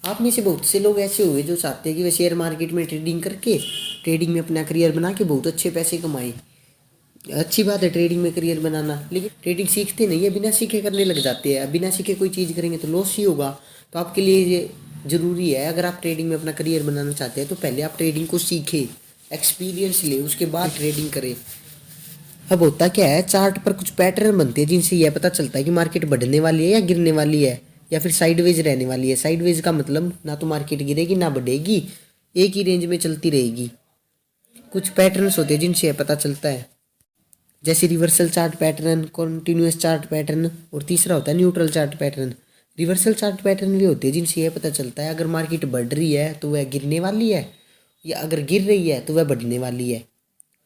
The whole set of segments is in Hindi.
आप में से बहुत से लोग ऐसे हुए जो चाहते हैं कि वे शेयर मार्केट में ट्रेडिंग करके ट्रेडिंग में अपना करियर बना के बहुत अच्छे पैसे कमाएं। अच्छी बात है ट्रेडिंग में करियर बनाना, लेकिन ट्रेडिंग सीखते नहीं है, बिना सीखे करने लग जाते हैं। बिना सीखे कोई चीज़ करेंगे तो लॉस ही होगा। तो आपके लिए ये ज़रूरी है, अगर आप ट्रेडिंग में अपना करियर बनाना चाहते हैं तो पहले आप ट्रेडिंग को सीखें, एक्सपीरियंस ले, उसके बाद ट्रेडिंग करें। अब होता क्या है, चार्ट पर कुछ पैटर्न बनते हैं जिनसे यह पता चलता है कि मार्केट बढ़ने वाली है या गिरने वाली है, या फिर साइडवेज रहने वाली है। साइडवेज का मतलब ना तो मार्केट गिरेगी ना बढ़ेगी, एक ही रेंज में चलती रहेगी। कुछ पैटर्न्स होते हैं जिनसे यह पता चलता है, जैसे reversal chart pattern, continuous chart pattern, और तीसरा होता है neutral chart pattern. Reversal chart pattern भी होते हैं जिनसे यह पता चलता है अगर मार्केट बढ़ रही है तो वह गिरने वाली है, या अगर गिर रही है तो वह बढ़ने वाली है।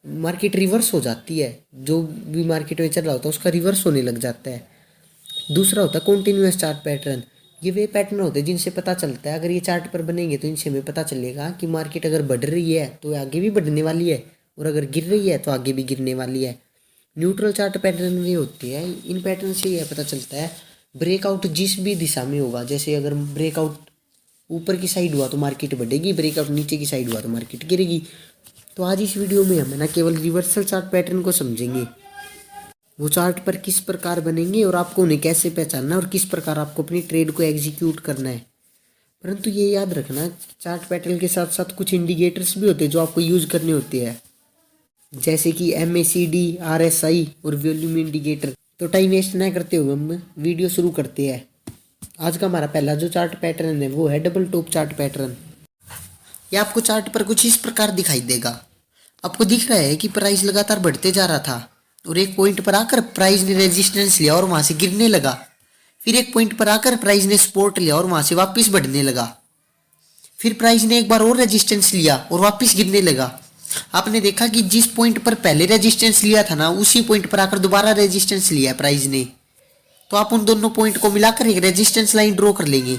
मार्केट रिवर्स हो जाती है, जो भी मार्केट में चल रहा होता है उसका रिवर्स होने लग जाता है। दूसरा होता है कॉन्टिन्यूस चार्ट पैटर्न। ये वे पैटर्न होते हैं जिनसे पता चलता है, अगर ये चार्ट पर बनेंगे तो इनसे हमें पता चलेगा कि मार्केट अगर बढ़ रही है तो आगे भी बढ़ने वाली है, और अगर गिर रही है तो आगे भी गिरने वाली है। न्यूट्रल चार्ट पैटर्न भी होते हैं, इन पैटर्न से यह पता चलता है ब्रेकआउट जिस भी दिशा में होगा। जैसे अगर ब्रेकआउट ऊपर की साइड हुआ तो मार्केट बढ़ेगी, ब्रेकआउट नीचे की साइड हुआ तो मार्केट गिरेगी। तो आज इस वीडियो में हम ना केवल रिवर्सल चार्ट पैटर्न को समझेंगे, वो चार्ट पर किस प्रकार बनेंगे और आपको उन्हें कैसे पहचानना और किस प्रकार आपको अपनी ट्रेड को एग्जीक्यूट करना है। परंतु ये याद रखना, चार्ट पैटर्न के साथ साथ कुछ इंडिकेटर्स भी होते हैं जो आपको यूज़ करने होते हैं, जैसे कि MACD, RSI और वॉल्यूम इंडिकेटर। तो टाइम वेस्ट ना करते हुए हम वीडियो शुरू करते हैं। आज का हमारा पहला जो चार्ट पैटर्न है वो है डबल टॉप चार्ट पैटर्न। ये आपको चार्ट पर कुछ इस प्रकार दिखाई देगा। आपको दिख रहा है कि प्राइस लगातार बढ़ते जा रहा था और एक पॉइंट पर आकर प्राइस ने रेजिस्टेंस लिया और वहां से गिरने लगा। फिर एक पॉइंट पर आकर प्राइस ने सपोर्ट लिया और वहां से वापस बढ़ने लगा। फिर प्राइस ने एक बार और रेजिस्टेंस लिया और वापस गिरने लगा। आपने देखा कि जिस पॉइंट पर पहले रेजिस्टेंस लिया था ना, उसी पॉइंट पर आकर दोबारा रेजिस्टेंस लिया प्राइस ने। तो आप उन दोनों पॉइंट को मिलाकर एक रेजिस्टेंस लाइन ड्रॉ कर लेंगे,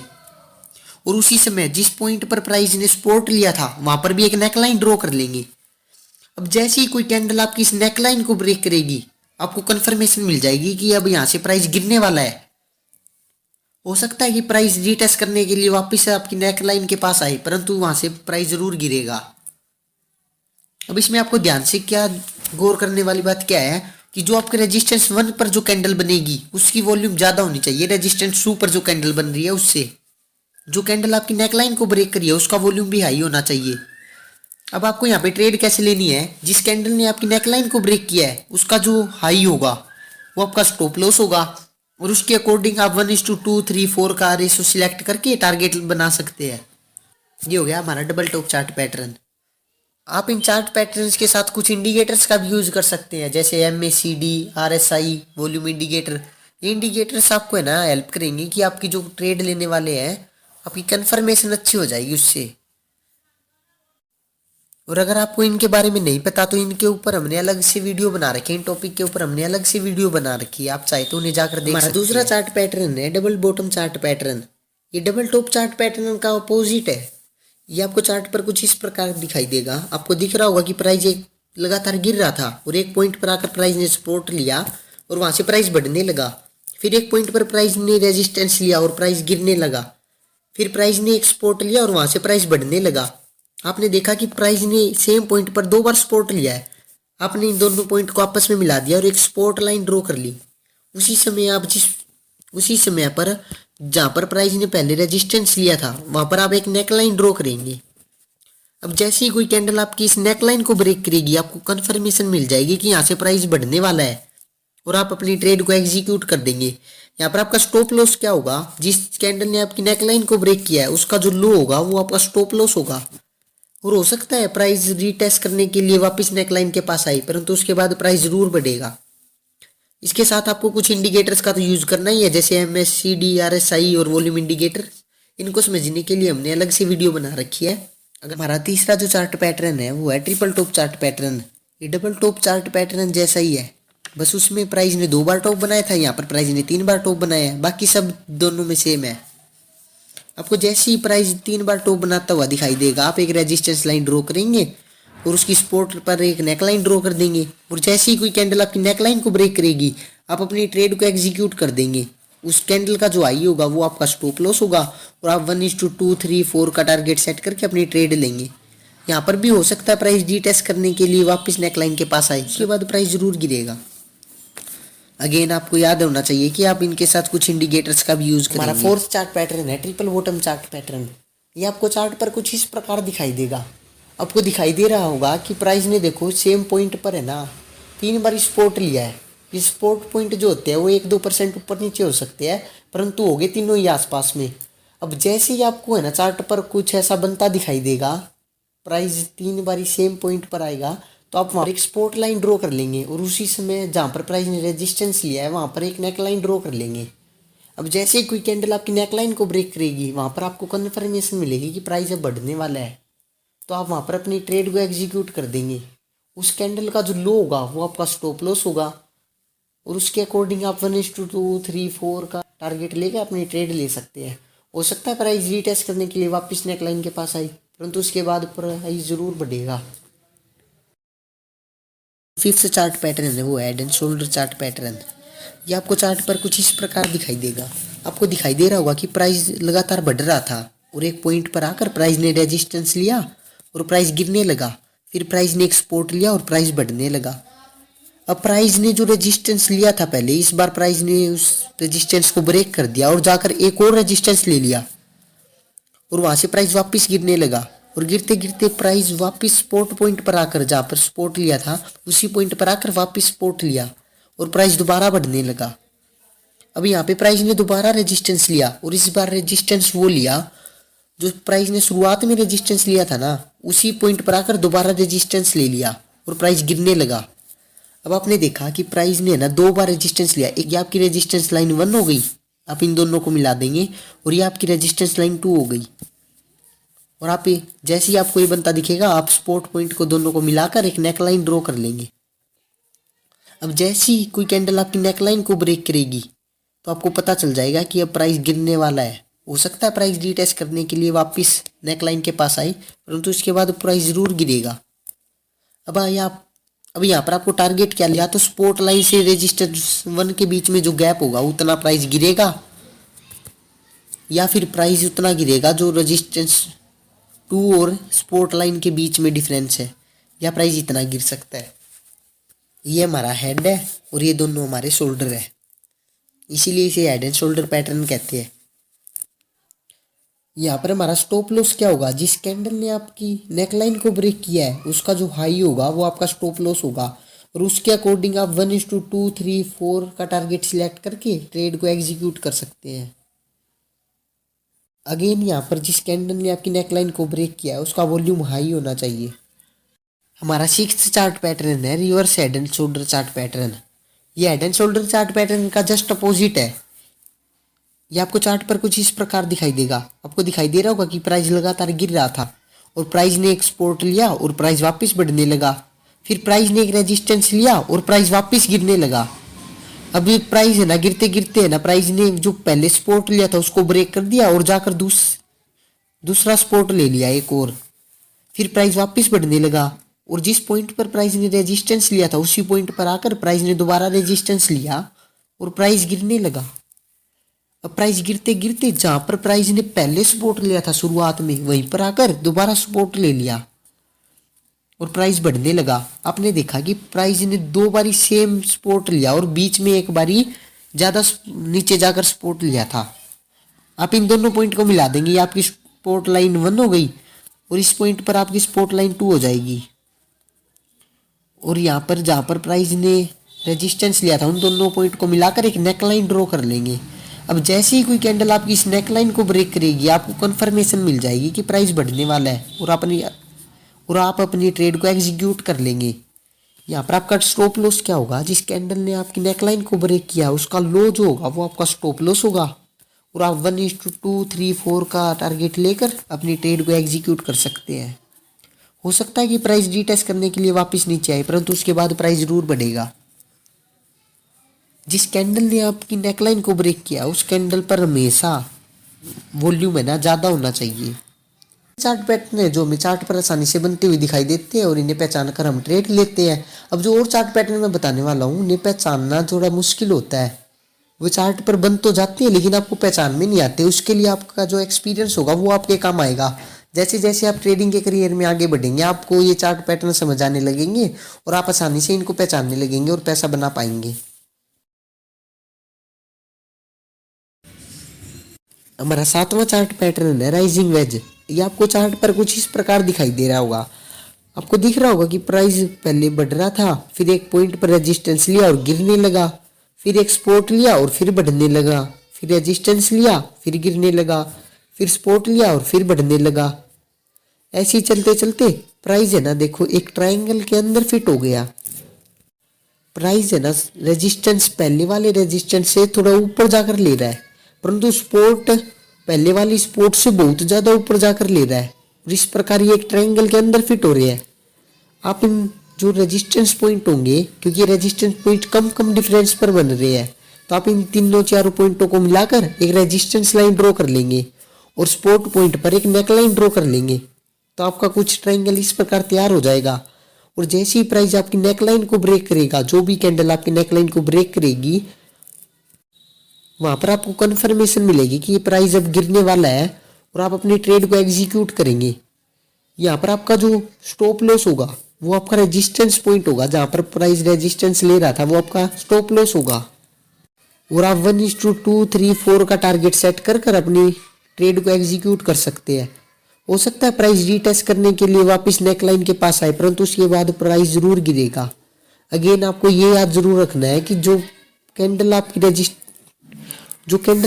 और उसी समय जिस पॉइंट पर प्राइस ने सपोर्ट लिया था वहां पर भी एक नेक लाइन ड्रॉ कर लेंगे। अब जैसे ही कोई कैंडल आपकी इस नेक लाइन को ब्रेक करेगी, आपको कंफर्मेशन मिल जाएगी कि अब यहाँ से प्राइस गिरने वाला है। हो सकता है कि प्राइस रीटेस्ट करने के लिए वापस आपकी नेक लाइन के पास आए, परंतु वहां से प्राइस जरूर गिरेगा। अब इसमें आपको ध्यान से क्या गौर करने वाली बात क्या है कि जो आपके रेजिस्टेंस 1 पर जो कैंडल बनेगी उसकी वॉल्यूम ज्यादा होनी चाहिए रेजिस्टेंस 2 पर जो कैंडल बन रही है उससे। जो कैंडल आपकी नेकलाइन को ब्रेक करी है उसका वॉल्यूम भी हाई होना चाहिए। अब आपको यहाँ पे ट्रेड कैसे लेनी है, जिस कैंडल ने आपकी नेकलाइन को ब्रेक किया है उसका जो हाई होगा वो आपका स्टॉप लॉस होगा, और उसके अकॉर्डिंग आप 1:2, 3, 4 का रेशो सिलेक्ट करके टारगेट बना सकते हैं। ये हो गया हमारा डबल टॉप चार्ट पैटर्न। आप इन चार्ट पैटर्न्स के साथ कुछ इंडिकेटर्स का भी यूज कर सकते हैं, जैसे MACD, RSI, वॉल्यूम इंडिकेटर। ये इंडिकेटर्स आपको है ना हेल्प करेंगे कि आपकी जो ट्रेड लेने वाले हैं आपकी कंफर्मेशन अच्छी हो जाएगी उससे। और अगर आपको इनके बारे में नहीं पता तो इनके ऊपर हमने अलग से वीडियो बना रखी है, इन टॉपिक के ऊपर हमने अलग से वीडियो बना रखी है, आप चाहे तो उन्हें जाकर देख सकते हैं। दूसरा चार्ट पैटर्न है डबल बॉटम चार्ट पैटर्न। ये डबल टॉप चार्ट पैटर्न का अपोजिट है। ये आपको चार्ट पर कुछ इस प्रकार दिखाई देगा। आपको दिख रहा होगा कि प्राइस एक लगातार गिर रहा था और एक पॉइंट पर आकर प्राइस ने सपोर्ट लिया और वहां से प्राइस बढ़ने लगा। फिर एक पॉइंट पर प्राइस ने रेजिस्टेंस लिया और प्राइस गिरने लगा। फिर प्राइस ने एक सपोर्ट लिया और वहां से प्राइस बढ़ने लगा। आपने देखा कि प्राइस ने सेम पॉइंट पर 2 बार सपोर्ट लिया है। आपने इन दोनों पॉइंट को आपस में मिला दिया और एक सपोर्ट लाइन ड्रॉ कर ली। उसी समय पर जहां पर प्राइस ने पहले रेजिस्टेंस लिया था वहां पर आप एक नेक लाइन ड्रॉ करेंगे। अब जैसे ही कोई कैंडल आपकी इस नेक लाइन को ब्रेक करेगी, आपको कंफर्मेशन मिल जाएगी कि यहाँ से प्राइस बढ़ने वाला है और आप अपनी ट्रेड को एग्जीक्यूट कर देंगे। यहाँ पर आपका स्टॉप लॉस क्या होगा, जिस कैंडल ने आपकी नेक लाइन को ब्रेक किया है उसका जो लो होगा वो आपका स्टॉप लॉस होगा। और हो सकता है प्राइस रीटेस्ट करने के लिए वापस नेक लाइन के पास आई, परंतु उसके बाद प्राइस जरूर बढ़ेगा। इसके साथ आपको कुछ इंडिकेटर्स का तो यूज करना ही है, जैसे MACD, RSI और वॉल्यूम इंडिकेटर। इनको समझने के लिए हमने अलग से वीडियो बना रखी है। अगर हमारा तीसरा जो चार्ट पैटर्न है वो है ट्रिपल टॉप चार्ट पैटर्न। ये डबल टॉप चार्ट पैटर्न जैसा ही है, बस उसमें प्राइस ने 2 बार टॉप बनाया था, यहाँ पर प्राइस ने 3 बार टॉप बनाया है। बाकी सब दोनों में सेम है। आपको जैसे ही प्राइस 3 बार टॉप बनाता हुआ दिखाई देगा, आप एक रेजिस्टेंस लाइन ड्रॉ करेंगे और उसकी सपोर्ट पर एक नेकलाइन ड्रॉ कर देंगे। और जैसे ही कोई कैंडल आपकी नेकलाइन को ब्रेक करेगी, आप अपनी ट्रेड को एग्जीक्यूट कर देंगे। उस कैंडल का जो हाई होगा वो आपका स्टॉप लॉस होगा और आप 1:2, 3, 4 का टारगेट सेट करके अपनी ट्रेड लेंगे। यहाँ पर भी हो सकता है प्राइस डी टेस्ट करने के लिए वापस नेकलाइन के पास आए, उसके बाद प्राइस जरूर गिरेगा। अगेन आपको याद होना चाहिए कि आप इनके साथ कुछ इंडिकेटर्स का भी यूज करेंगे। हमारा फोर्थ चार्ट पैटर्न है ट्रिपल बॉटम चार्ट पैटर्न। ये आपको चार्ट पर कुछ इस प्रकार दिखाई देगा। आपको दिखाई दे रहा होगा कि प्राइस ने देखो सेम पॉइंट पर है ना 3 बार सपोर्ट लिया है। ये सपोर्ट पॉइंट जो होते हैं वो 1-2% ऊपर नीचे हो सकते हैं, परंतु हो गए तीनों ही आसपास में। अब जैसे ही आपको है ना चार्ट पर कुछ ऐसा बनता दिखाई देगा, प्राइस 3 बारी सेम पॉइंट पर आएगा, तो आप वहाँ एक सपोर्ट लाइन ड्रॉ कर लेंगे और उसी समय जहाँ पर प्राइस ने रेजिस्टेंस लिया है वहाँ पर एक नेक लाइन ड्रॉ कर लेंगे। अब जैसे ही कोई कैंडल आपकी नेक लाइन को ब्रेक करेगी वहाँ पर आपको कन्फर्मेशन मिलेगी कि प्राइस अब बढ़ने वाला है, तो आप वहाँ पर अपनी ट्रेड को एग्जीक्यूट कर देंगे। उस कैंडल का जो लो होगा वो आपका स्टॉप लॉस होगा और उसके अकॉर्डिंग आप 1:2, 3, 4 का टारगेट लेकर अपनी ट्रेड ले सकते हैं। हो सकता है प्राइस रीटेस्ट करने के लिए वापस नेक लाइन के पास आई, परंतु उसके बाद प्राइस जरूर बढ़ेगा। फिफ्थ चार्ट पैटर्न है वो head and shoulder chart pattern. ये आपको चार्ट पर कुछ इस प्रकार दिखाई देगा। आपको दिखाई दे रहा होगा कि प्राइस लगातार बढ़ रहा था और एक पॉइंट पर आकर प्राइस ने रेजिस्टेंस लिया और प्राइस गिरने लगा। फिर प्राइस ने एक सपोर्ट लिया और प्राइस बढ़ने लगा। अब प्राइस ने जो रेजिस्टेंस लिया था पहले, इस बार प्राइस ने उस रेजिस्टेंस को ब्रेक कर दिया और जाकर एक और रेजिस्टेंस ले लिया और वहां से प्राइस वापस गिरने लगा और गिरते गिरते प्राइस वापस सपोर्ट पॉइंट पर आकर, जहाँ पर सपोर्ट लिया था उसी पॉइंट पर आकर वापस सपोर्ट लिया और प्राइस दोबारा बढ़ने लगा। अब यहाँ पे प्राइस ने दोबारा रेजिस्टेंस लिया और इस बार रेजिस्टेंस वो लिया जो प्राइस ने शुरुआत में रेजिस्टेंस लिया था ना, उसी पॉइंट पर आकर दोबारा रेजिस्टेंस ले लिया और प्राइस गिरने लगा। अब आपने देखा कि प्राइस ने ना 2 बार रेजिस्टेंस लिया। एक ये आपकी रेजिस्टेंस लाइन 1 हो गई, आप इन दोनों को मिला देंगे, और ये आपकी रेजिस्टेंस लाइन 2 हो गई। और आप जैसे ही आपको ये बनता दिखेगा आप सपोर्ट पॉइंट को दोनों को मिलाकर एक नेक लाइन ड्रॉ कर लेंगे। अब जैसे ही कोई कैंडल आपकी नेक लाइन को ब्रेक करेगी तो आपको पता चल जाएगा कि अब प्राइस गिरने वाला है। हो सकता है प्राइस रीटेस्ट करने के लिए वापस नेक लाइन के पास आई, परंतु उसके बाद प्राइस जरूर गिरेगा। अब यहाँ पर आपको टारगेट क्या लिया, तो सपोर्ट लाइन से रेजिस्टेंस 1 के बीच में जो गैप होगा उतना प्राइस गिरेगा, या फिर प्राइस उतना गिरेगा जो रेजिस्टेंस 2 और सपोर्ट लाइन के बीच में डिफरेंस है, या प्राइस इतना गिर सकता है। ये हमारा हेड है और ये दोनों हमारे शोल्डर है, इसीलिए इसे हेड एंड शोल्डर पैटर्न कहते हैं। यहाँ पर हमारा स्टॉप लॉस क्या होगा, जिस कैंडल ने आपकी नेकलाइन को ब्रेक किया है उसका जो हाई होगा वो आपका स्टॉप लॉस होगा और उसके अकॉर्डिंग आप 1:2, 3, 4 का टारगेट सिलेक्ट करके ट्रेड को एग्जीक्यूट कर सकते हैं। अगेन यहाँ पर जिस कैंडल ने आपकी नेकलाइन को ब्रेक किया है उसका वॉल्यूम हाई होना चाहिए। हमारा 6th चार्ट पैटर्न है reverse head and shoulder chart pattern. ये head and shoulder chart pattern का जस्ट अपोजिट है। ये आपको चार्ट पर कुछ इस प्रकार दिखाई देगा। आपको दिखाई दे रहा होगा कि प्राइस लगातार गिर रहा था और प्राइस ने एक सपोर्ट लिया और प्राइस वापस बढ़ने लगा। फिर प्राइस ने एक रेजिस्टेंस लिया और प्राइस वापस गिरने लगा। अभी प्राइस है ना गिरते गिरते है ना प्राइस ने जो पहले सपोर्ट लिया था उसको ब्रेक कर दिया और जाकर दूसरा सपोर्ट ले लिया एक और। फिर प्राइस वापस बढ़ने लगा और जिस पॉइंट पर प्राइस ने रेजिस्टेंस लिया था उसी पॉइंट पर आकर प्राइस ने दोबारा रेजिस्टेंस लिया और प्राइस गिरने लगा। अब प्राइस गिरते गिरते जहां पर प्राइस ने पहले सपोर्ट लिया था शुरुआत में वहीं पर आकर दोबारा सपोर्ट ले लिया और प्राइस बढ़ने लगा। आपने देखा कि प्राइस ने 2 बारी सेम सपोर्ट लिया और बीच में एक बारी ज्यादा नीचे जाकर सपोर्ट लिया था। आप इन दोनों पॉइंट को मिला देंगे, आपकी सपोर्ट लाइन 1 हो गई और इस पॉइंट पर आपकी सपोर्ट लाइन 2 हो जाएगी। और यहाँ पर जहां पर प्राइस ने रेजिस्टेंस लिया था उन दोनों पॉइंट को मिलाकर एक नेक लाइन ड्रॉ कर लेंगे। अब जैसे ही कोई कैंडल आपकी इस नेक लाइन को ब्रेक करेगी आपको कंफर्मेशन मिल जाएगी कि प्राइस बढ़ने वाला है और आप अपनी ट्रेड को एग्जीक्यूट कर लेंगे। यहाँ पर आपका स्टॉप लॉस क्या होगा, जिस कैंडल ने आपकी नेक लाइन को ब्रेक किया उसका लो जो होगा वो आपका स्टॉप लॉस होगा और आप 1:2, 3, 4 का टारगेट लेकर अपनी ट्रेड को एग्जीक्यूट कर सकते हैं। हो सकता है कि प्राइस रीटेस्ट करने के लिए वापस नीचे आए, परंतु उसके बाद प्राइस जरूर बढ़ेगा। जिस कैंडल ने आपकी नेकलाइन को ब्रेक किया उस कैंडल पर हमेशा वॉल्यूम है ना ज़्यादा होना चाहिए। चार्ट पैटर्न है जो हमें चार्ट पर आसानी से बनते हुए दिखाई देते हैं और इन्हें पहचान कर हम ट्रेड लेते हैं। अब जो और चार्ट पैटर्न मैं बताने वाला हूँ उन्हें पहचानना थोड़ा मुश्किल होता है, वो चार्ट पर बन तो जाती है लेकिन आपको पहचान में नहीं आते। उसके लिए आपका जो एक्सपीरियंस होगा वो आपके काम आएगा। जैसे जैसे आप ट्रेडिंग के करियर में आगे बढ़ेंगे आपको ये चार्ट पैटर्न समझ आने लगेंगे और आप आसानी से इनको पहचानने लगेंगे और पैसा बना पाएंगे। हमारा सातवां चार्ट पैटर्न है राइजिंग वेज। ये आपको चार्ट पर कुछ इस प्रकार दिखाई दे रहा होगा। आपको दिख रहा होगा कि प्राइस पहले बढ़ रहा था, फिर एक पॉइंट पर रेजिस्टेंस लिया और गिरने लगा, फिर एक सपोर्ट लिया और फिर बढ़ने लगा, फिर रेजिस्टेंस लिया फिर गिरने लगा, फिर सपोर्ट लिया और फिर बढ़ने लगा। ऐसे ही चलते चलते प्राइस है ना देखो एक ट्रायंगल के अंदर फिट हो गया। प्राइस है ना रेजिस्टेंस पहले वाले रेजिस्टेंस से थोड़ा ऊपर जाकर ले रहा है, परंतु सपोर्ट पहले वाली सपोर्ट से बहुत ज्यादा ऊपर जाकर ले रहा है और इस प्रकार ये एक ट्रायंगल के अंदर फिट हो रहे हैं। आप इन जो रेजिस्टेंस पॉइंट होंगे, क्योंकि रेजिस्टेंस पॉइंट कम कम डिफरेंस पर बन रहे हैं, तो आप इन तीनों चारों पॉइंटों को मिलाकर एक रेजिस्टेंस लाइन ड्रॉ कर लेंगे और सपोर्ट पॉइंट पर एक नेक लाइन ड्रॉ कर लेंगे। तो आपका कुछ ट्रायंगल इस प्रकार तैयार हो जाएगा। और जैसे ही प्राइस आपकी नेक लाइन को ब्रेक करेगा, जो भी कैंडल आपकी नेक लाइन को ब्रेक करेगी, वहां पर आपको कंफर्मेशन मिलेगी कि ये प्राइस अब गिरने वाला है और आप अपनी ट्रेड को एग्जीक्यूट करेंगे। यहाँ पर आपका जो स्टॉप लॉस होगा वो आपका रेजिस्टेंस पॉइंट होगा, जहां पर प्राइस रेजिस्टेंस ले रहा था वो आपका स्टॉप लॉस होगा। और आप 1:2, 3, 4 का टारगेट सेट कर कर अपनी ट्रेड को एग्जीक्यूट कर सकते हैं। हो सकता है प्राइस रीटेस्ट करने के लिए वापस नेकलाइन के पास आए, परंतु उसके बाद प्राइस जरूर गिरेगा। अगेन आपको ये याद जरूर रखना है कि जो कैंडल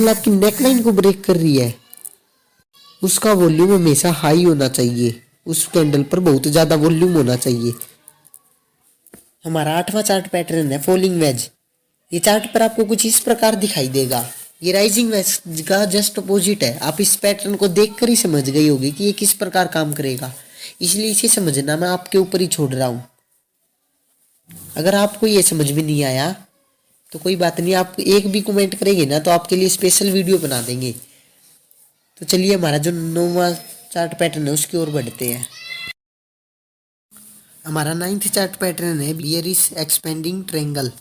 आपकी नेकलाइन को ब्रेक कर रही है उसका वॉल्यूम हमेशा हाई होना चाहिए, उस कैंडल पर बहुत ज्यादा वॉल्यूम होना चाहिए। हमारा आठवां चार्ट पैटर्न है फॉलिंग वेज। ये चार्ट पर आपको कुछ इस प्रकार दिखाई देगा। ये राइजिंग वेज का जस्ट अपोजिट है। आप इस पैटर्न को देखकर ही समझ गई होगी कि ये किस प्रकार काम करेगा, इसलिए इसे समझना मैं आपके ऊपर ही छोड़ रहा हूं। अगर आपको ये समझ में नहीं आया तो कोई बात नहीं, आप एक भी कमेंट करेंगे ना तो आपके लिए स्पेशल वीडियो बना देंगे। तो चलिए हमारा जो 9वां चार्ट पैटर्न है उसकी ओर बढ़ते हैं। हमारा 9th चार्ट पैटर्न है बियरिश एक्सपेंडिंग ट्रायंगल।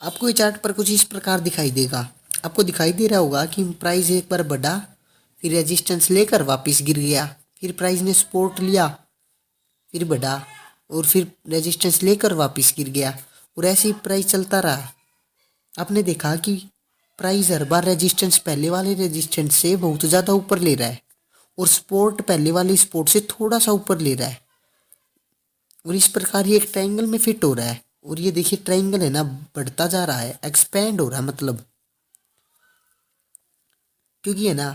आपको ये चार्ट पर कुछ इस प्रकार दिखाई देगा। आपको दिखाई दे रहा होगा कि प्राइस एक बार बढ़ा, फिर रेजिस्टेंस लेकर वापस गिर गया, फिर प्राइस ने सपोर्ट लिया, फिर बढ़ा और फिर रेजिस्टेंस लेकर वापस गिर गया और ऐसे ही प्राइस चलता रहा। आपने देखा कि प्राइस हर बार रेजिस्टेंस पहले वाले रेजिस्टेंस से बहुत ज़्यादा ऊपर ले रहा है और सपोर्ट पहले वाले सपोर्ट से थोड़ा सा ऊपर ले रहा है और इस प्रकार ये एक ट्रायंगल में फिट हो रहा है। और ये देखिए ट्रायंगल है ना बढ़ता जा रहा है, एक्सपेंड हो रहा है, मतलब क्योंकि है ना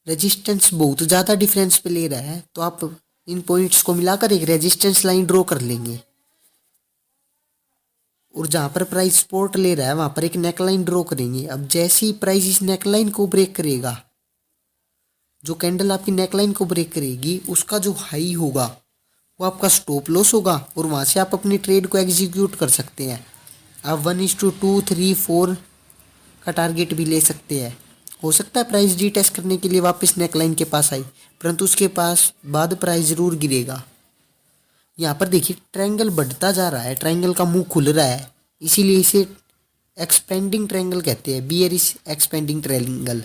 रेजिस्टेंस बहुत ज़्यादा डिफरेंस पे ले रहा है, तो आप इन पॉइंट्स को मिलाकर एक रेजिस्टेंस लाइन ड्रॉ कर लेंगे और जहाँ पर प्राइस सपोर्ट ले रहा है वहाँ पर एक नेक लाइन ड्रॉ करेंगे। अब जैसे ही प्राइस इस नेक लाइन को ब्रेक करेगा, जो कैंडल आपकी नेक लाइन को ब्रेक करेगी उसका जो हाई होगा वो आपका स्टॉप लॉस होगा और वहाँ से आप अपनी ट्रेड को एग्जीक्यूट कर सकते हैं। आप 1:2, 3, 4 का टारगेट भी ले सकते हैं। हो सकता है प्राइस रीटेस्ट करने के लिए वापस नेकलाइन के पास आई, परंतु उसके पास बाद प्राइस जरूर गिरेगा। यहाँ पर देखिए ट्रायंगल बढ़ता जा रहा है, ट्रायंगल का मुंह खुल रहा है, इसीलिए इसे एक्सपेंडिंग ट्रायंगल कहते हैं, बियरिश एक्सपेंडिंग ट्रायंगल।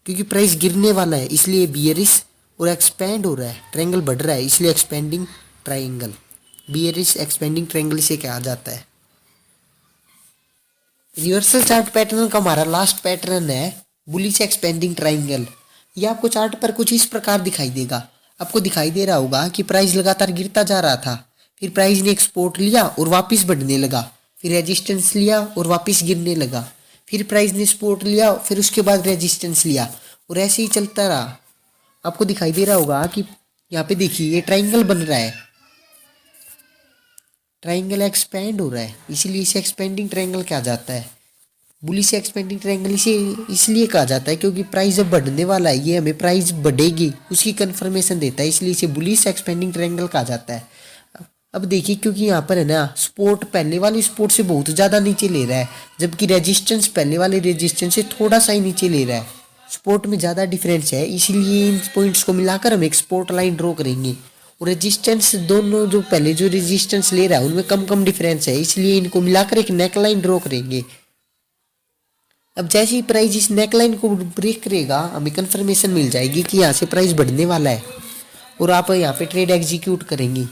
क्योंकि प्राइस गिरने वाला है इसलिए बियरिश, और एक्सपेंड हो रहा है, ट्रायंगल बढ़ रहा है इसलिए expanding triangle, bearish expanding triangle इसे कहा जाता है। रिवर्सल चार्ट पैटर्न का हमारा लास्ट पैटर्न है बुलिश एक्सपेंडिंग ट्रायंगल। ये आपको चार्ट पर कुछ इस प्रकार दिखाई देगा। आपको दिखाई दे रहा होगा कि प्राइस लगातार गिरता जा रहा था, फिर प्राइस ने एक सपोर्ट लिया और वापस बढ़ने लगा, फिर रेजिस्टेंस लिया और वापस गिरने लगा, फिर प्राइस ने सपोर्ट लिया, फिर उसके बाद रेजिस्टेंस लिया और ऐसे ही चलता रहा। आपको दिखाई दे रहा होगा कि यहाँ पे देखिए ये ट्रायंगल बन रहा है, ट्रायंगल एक्सपेंड हो रहा है, इसीलिए इसे एक्सपेंडिंग ट्रायंगल कहा जाता है। बुलिश एक्सपेंडिंग ट्रायंगल इसे इसलिए कहा जाता है क्योंकि प्राइस जब बढ़ने वाला है, ये हमें प्राइस बढ़ेगी उसकी कंफर्मेशन देता है, इसलिए इसे बुलिश एक्सपेंडिंग ट्रायंगल कहा जाता है। अब देखिए क्योंकि यहाँ पर है ना सपोर्ट पहले वाले सपोर्ट से बहुत ज़्यादा नीचे ले रहा है, जबकि रेजिस्टेंस पहले वाले रेजिस्टेंस से थोड़ा सा ही नीचे ले रहा है, सपोर्ट में ज़्यादा डिफरेंस है, इसीलिए इन पॉइंट्स को मिलाकर हम एक सपोर्ट लाइन ड्रॉ करेंगे। और रेजिस्टेंस दोनों जो पहले जो रेजिस्टेंस ले रहा है उनमें कम कम डिफरेंस है, इसलिए इनको मिलाकर एक नेक लाइन ड्रॉ करेंगे। अब जैसे ही प्राइस इस नेकलाइन को ब्रेक करेगा हमें कंफर्मेशन मिल जाएगी कि यहाँ से प्राइस बढ़ने वाला है और आप यहाँ पे ट्रेड एग्जीक्यूट करेंगे।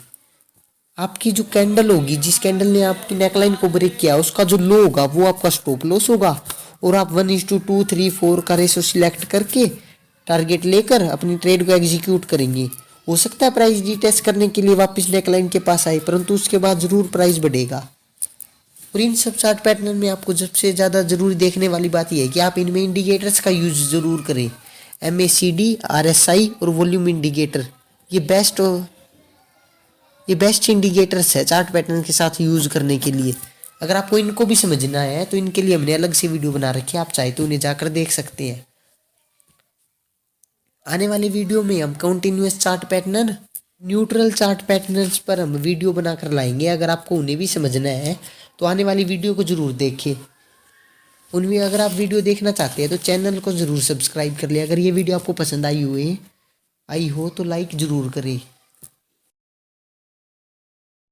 आपकी जो कैंडल होगी, जिस कैंडल ने आपकी नेकलाइन को ब्रेक किया, उसका जो लो होगा वो आपका स्टॉप लॉस होगा और आप 1:2, 3, 4 का रेशो सिलेक्ट करके टारगेट लेकर अपनी ट्रेड को एग्जीक्यूट करेंगे। हो सकता है प्राइस रीटेस्ट करने के लिए वापस नेकलाइन के पास आए, परंतु उसके बाद जरूर प्राइस बढ़ेगा। और इन सब चार्ट पैटर्न में आपको सबसे ज़्यादा जरूरी देखने वाली बात यह है कि आप इनमें इंडिकेटर्स का यूज जरूर करें। MACD, RSI और वॉल्यूम इंडिकेटर ये बेस्ट इंडिकेटर्स है चार्ट पैटर्न के साथ यूज करने के लिए। अगर आपको इनको भी समझना है तो इनके लिए हमने अलग से वीडियो बना रखी है, आप चाहे तो उन्हें जाकर देख सकते हैं। आने वाले वीडियो में हम continuous chart pattern, neutral chart patterns पर हम वीडियो बनाकर लाएंगे। अगर आपको उन्हें भी समझना है तो आने वाली वीडियो को जरूर देखिए। उनमें अगर आप वीडियो देखना चाहते हैं तो चैनल को जरूर सब्सक्राइब कर ले। अगर ये वीडियो आपको पसंद आई हो तो लाइक जरूर करें।